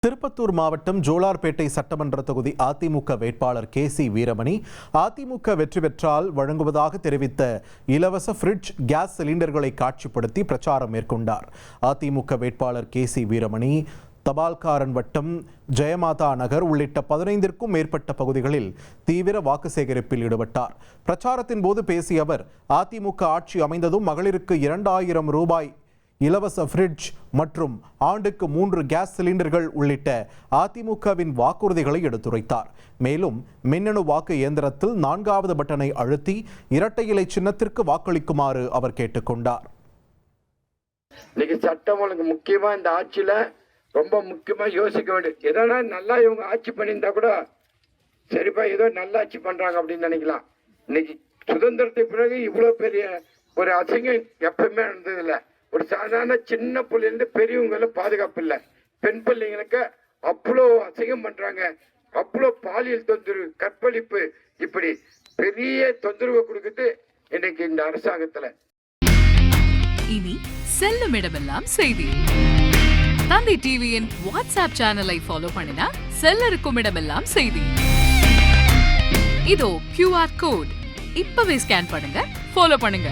திருப்பத்தூர் மாவட்டம் ஜோலார்பேட்டை சட்டமன்ற தொகுதி அதிமுக வேட்பாளர் கே.சி. வீரமணி அதிமுக வெற்றி பெற்றால் வழங்குவதாக தெரிவித்த இலவச ஃப்ரிட்ஜ் கேஸ் சிலிண்டர்களை காட்சிப்படுத்தி பிரச்சாரம் மேற்கொண்டார். அதிமுக வேட்பாளர் கே.சி. வீரமணி தபால்காரன் வட்டம், ஜெயமாதா நகர் உள்ளிட்ட 15க்கும் மேற்பட்ட பகுதிகளில் தீவிர வாக்கு சேகரிப்பில் ஈடுபட்டார். பிரச்சாரத்தின் போது பேசிய அவர், அதிமுக ஆட்சி அமைந்ததும் மகளிருக்கு 2000 ரூபாய் இலவச ஃப்ரிட்ஜ் மற்றும் ஆண்டுக்கு 3 கேஸ் சிலிண்டர்கள் உள்ளிட்ட அதிமுகவின் வாக்குறுதிகளை எடுத்துரைத்தார். மேலும் மின்னணு வாக்கு இயந்திரத்தில் 4வது பட்டனை அழுத்தி இரட்டை இலை சின்னத்திற்கு வாக்களிக்குமாறு அவர் கேட்டுக்கொண்டார். இன்னைக்கு சட்டம் ஒழுங்கு முக்கியமா இந்த ஆட்சியில ரொம்ப முக்கியமா யோசிக்க வேண்டியது. எதனா நல்லா இவங்க ஆட்சி பண்ணியிருந்தா கூட சரிப்பா ஏதோ நல்லா ஆட்சி பண்றாங்க அப்படின்னு நினைக்கலாம். இன்னைக்கு சுதந்திரத்துக்கு பிறகு இவ்வளவு பெரிய ஒரு அசிங்கம் எப்பவுமே நடந்தது இல்லை. ஒரு சாதாரண சின்ன பிள்ளைலேருந்து பெரியவங்களும் பாதுகாப்பு இல்லை. பெண் பிள்ளைங்களுக்கு அவ்வளோ அசிங்கம் பண்றாங்க. அவ்வளோ பாலியல் தொந்தரவு, கற்பழிப்பு, இப்படி பெரிய தொந்தரவு கொடுக்குது இன்னைக்கு இந்த அரசாங்கத்துல. இனி செல்லும் இடமெல்லாம் செய்தி. தந்தை டிவியின் வாட்ஸ்அப் சேனலை ஃபாலோ பண்ணினா செல்லருக்கும் இடமெல்லாம் செய்தி. இதோ QR கோட் இப்பவே ஸ்கேன் பண்ணுங்க, ஃபாலோ பண்ணுங்க.